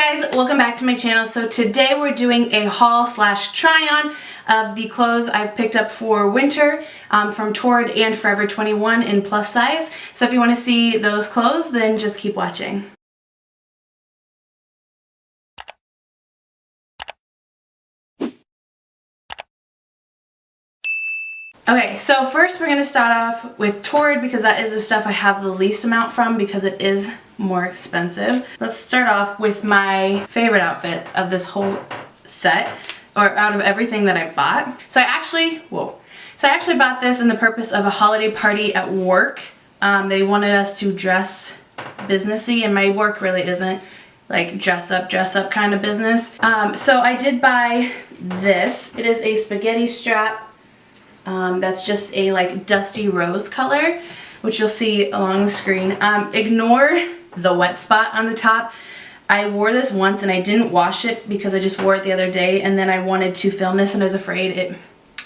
guys, welcome back to my channel. So today we're doing a haul slash try on of the clothes I've picked up for winter from Torrid and Forever 21 in plus size. So if you want to see those clothes, then just keep watching. Okay, so first we're going to start off with Torrid because that is the stuff I have the least amount from because it is more expensive. Let's start off with my favorite outfit of this whole set, or out of everything that I bought. So I actually bought this in the purpose of a holiday party at work. They wanted us to dress businessy, and my work really isn't like dress up kind of business. So I did buy this. It is a spaghetti strap. That's just a like dusty rose color, which you'll see along the screen. Ignore the wet spot on the top. I wore this once and I didn't wash it because I just wore it the other day, and then I wanted to film this and I was afraid it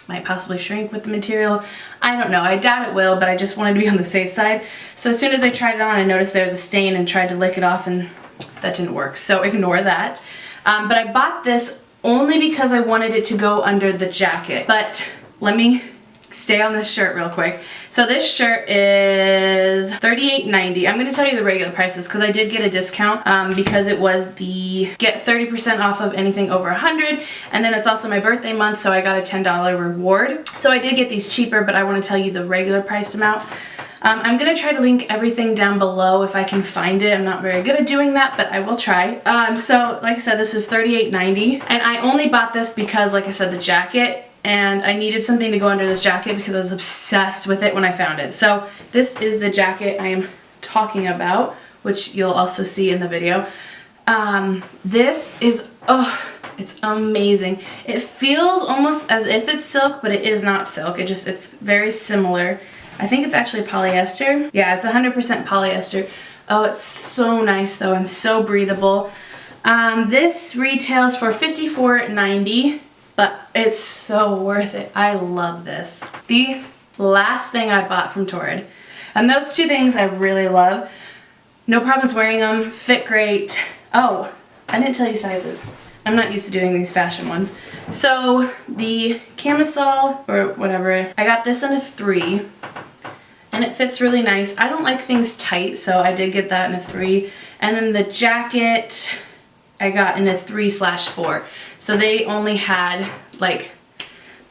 might possibly shrink with the material. I don't know, I doubt it will, but I just wanted to be on the safe side. So as soon as I tried it on, I noticed there was a stain and tried to lick it off, and that didn't work, so ignore that. But I bought this only because I wanted it to go under the jacket. But let me stay on this shirt real quick. So this shirt is $38.90. I'm going to tell you the regular prices because I did get a discount because it was the get 30% off of anything over $100, and then it's also my birthday month, so I got a $10 reward. So I did get these cheaper, but I want to tell you the regular price amount. I'm going to try to link everything down below if I can find it. I'm not very good at doing that, but I will try. So like I said, this is $38.90, and I only bought this because, like I said, the jacket, and I needed something to go under this jacket because I was obsessed with it when I found it. So this is the jacket I am talking about, which you'll also see in the video. This is, oh, it's amazing. It feels almost as if it's silk, but it is not silk. It's very similar. I think it's actually polyester. Yeah, it's 100% polyester. Oh, it's so nice though, and so breathable. This retails for $54.90. But it's so worth it. I love this. The last thing I bought from Torrid, and those two things I really love. No problems wearing them, fit great. Oh, I didn't tell you sizes. I'm not used to doing these fashion ones. So the camisole, or whatever, I got this in a 3, and it fits really nice. I don't like things tight, so I did get that in a 3. And then the jacket, I got in a 3/4. So they only had like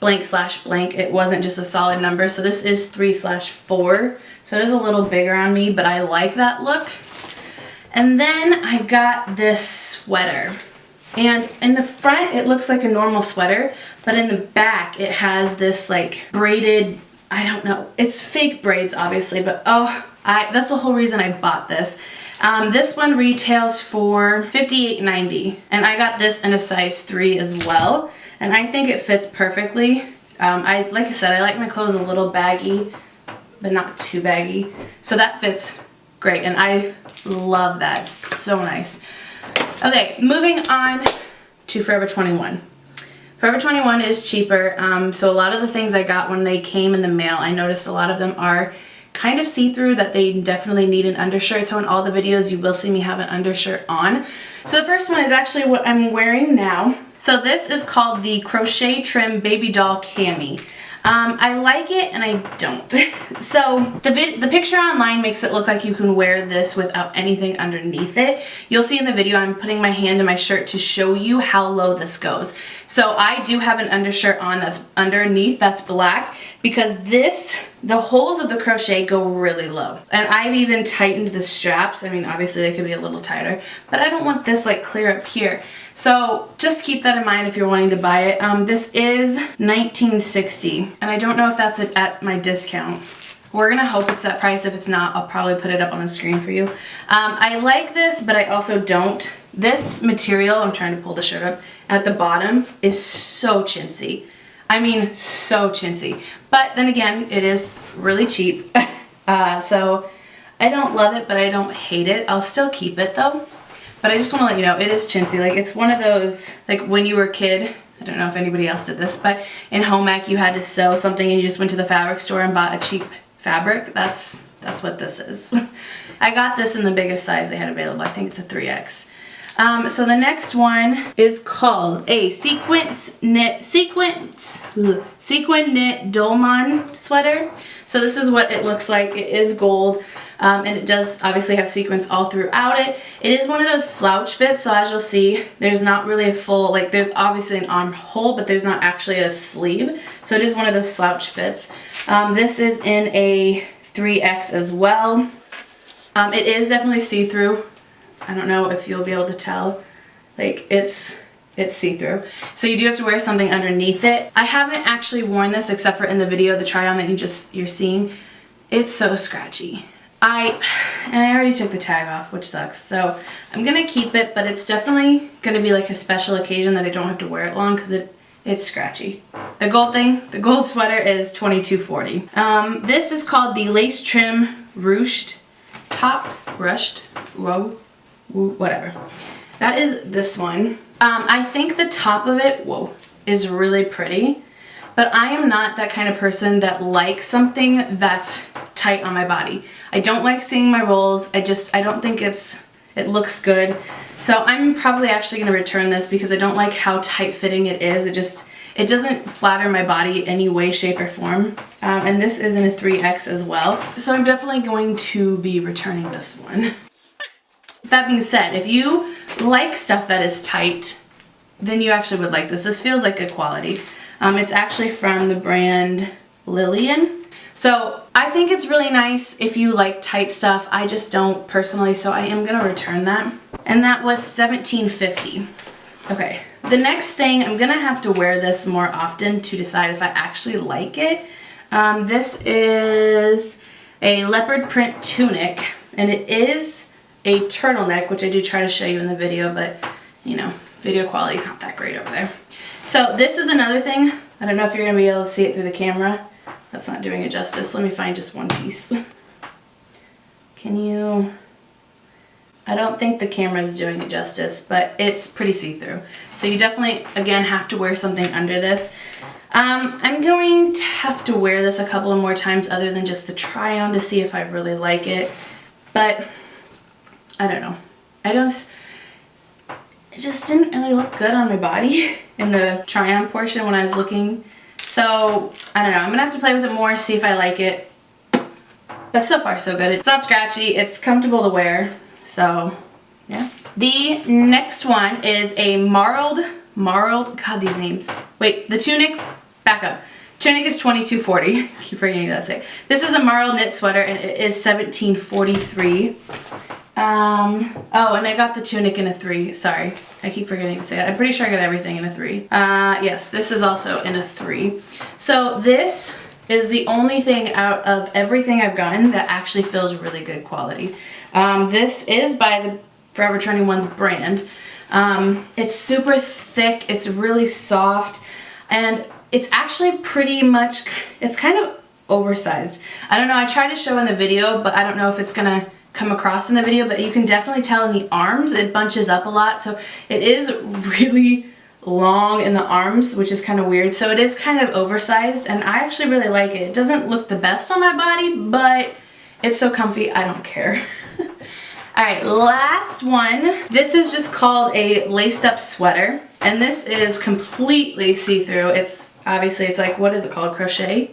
blank/blank. It wasn't just a solid number. So this is 3/4. So it is a little bigger on me, but I like that look. And then I got this sweater. And in the front, it looks like a normal sweater, but in the back, it has this like braided, I don't know. It's fake braids, obviously, but oh, that's the whole reason I bought this. This one retails for $58.90, and I got this in a size 3 as well, and I think it fits perfectly. Like I said, I like my clothes a little baggy, but not too baggy, so that fits great, and I love that. It's so nice. Okay, moving on to Forever 21. Forever 21 is cheaper, so a lot of the things I got when they came in the mail, I noticed a lot of them are kind of see-through, that they definitely need an undershirt. So in all the videos you will see me have an undershirt on. So the first one is actually what I'm wearing now. So this is called the Crochet Trim Baby Doll Cami. I like it and I don't. So the picture online makes it look like you can wear this without anything underneath it. You'll see in the video I'm putting my hand in my shirt to show you how low this goes. So I do have an undershirt on that's underneath, that's black, because the holes of the crochet go really low. And I've even tightened the straps. I mean, obviously they could be a little tighter, but I don't want this like clear up here. So just keep that in mind if you're wanting to buy it. This is $19.60, and I don't know if that's at my discount. We're gonna hope it's that price. If it's not, I'll probably put it up on the screen for you. I like this, but I also don't. This material, I'm trying to pull the shirt up, at the bottom is so chintzy. I mean, so chintzy. But then again, it is really cheap. So I don't love it, but I don't hate it. I'll still keep it though. But I just want to let you know, it is chintzy. Like, it's one of those, like when you were a kid, I don't know if anybody else did this, but in home ec you had to sew something and you just went to the fabric store and bought a cheap fabric. That's what this is. I got this in the biggest size they had available. I think it's a 3X. So the next one is called a sequin knit dolman sweater. So this is what it looks like. It is gold, and it does obviously have sequins all throughout it. It is one of those slouch fits, so as you'll see, there's not really a full, like there's obviously an armhole, but there's not actually a sleeve. So it is one of those slouch fits. This is in a 3X as well. It is definitely see-through. I don't know if you'll be able to tell. Like it's see-through. So you do have to wear something underneath it. I haven't actually worn this except for in the video, the try on that you're seeing. It's so scratchy. I already took the tag off, which sucks. So I'm gonna keep it, but it's definitely gonna be like a special occasion that I don't have to wear it long because it's scratchy. The gold sweater is $22.40. This is called the lace trim ruched top, whatever. That is this one. I think the top of it, is really pretty, but I am not that kind of person that likes something that's tight on my body. I don't like seeing my rolls. I don't think it looks good. So I'm probably actually gonna return this because I don't like how tight fitting it is. It doesn't flatter my body any way, shape, or form. And this is in a 3X as well. So I'm definitely going to be returning this one. That being said, if you like stuff that is tight, then you actually would like this. This feels like good quality. It's actually from the brand Lillian. So I think it's really nice if you like tight stuff. I just don't personally, so I am gonna return that. And that was $17.50. Okay, the next thing, I'm gonna have to wear this more often to decide if I actually like it. This is a leopard print tunic, and it is a turtleneck, which I do try to show you in the video, but you know, video quality is not that great over there. So this is another thing. I don't know if you're gonna be able to see it through the camera. That's not doing it justice. Let me find just one piece. Can you? I don't think the camera is doing it justice, but it's pretty see-through. So you definitely, again, have to wear something under this. I'm going to have to wear this a couple of more times other than just the try-on to see if I really like it. But I don't know. It just didn't really look good on my body in the try-on portion when I was looking. So I don't know. I'm gonna have to play with it more, see if I like it. But so far so good. It's not scratchy. It's comfortable to wear. So yeah. The next one is a marled, God, these names. Wait, the tunic, back up. Tunic is $22.40. I keep forgetting that to say. This is a marled knit sweater and it is $17.43. Oh, and I got the tunic in a 3. Sorry, I keep forgetting to say that. I'm pretty sure I got everything in a 3. Yes, this is also in a 3. So this is the only thing out of everything I've gotten that actually feels really good quality. This is by the Forever 21's brand. It's super thick, it's really soft, and it's actually pretty much, it's kind of oversized. I don't know, I tried to show in the video, but I don't know if it's gonna come across in the video, but you can definitely tell in the arms, it bunches up a lot, so it is really long in the arms, which is kind of weird. So it is kind of oversized, and I actually really like it. It doesn't look the best on my body, but it's so comfy, I don't care. Alright, last one. This is just called a laced up sweater, and this is completely see-through. It's obviously, it's like, what is it called, crochet?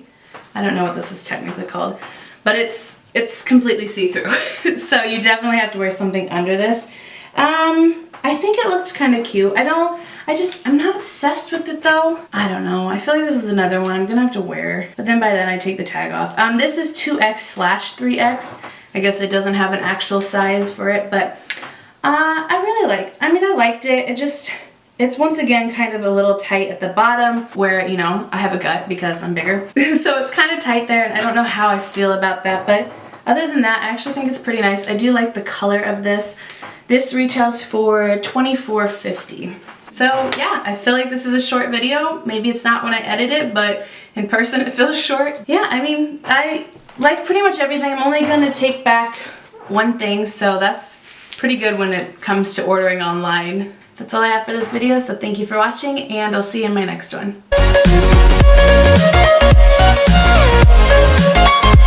I don't know what this is technically called, but it's completely see-through. So you definitely have to wear something under this. I think it looked kind of cute. I'm not obsessed with it though. I don't know. I feel like this is another one I'm gonna have to wear, but then by then I take the tag off. This is 2X/3X. I guess it doesn't have an actual size for it, but I liked it. It's once again kind of a little tight at the bottom where, you know, I have a gut because I'm bigger. So it's kind of tight there, and I don't know how I feel about that, but other than that, I actually think it's pretty nice. I do like the color of this. This retails for $24.50. So yeah, I feel like this is a short video. Maybe it's not when I edit it, but in person it feels short. Yeah, I mean, I like pretty much everything. I'm only gonna take back one thing, so that's pretty good when it comes to ordering online. That's all I have for this video, so thank you for watching, and I'll see you in my next one.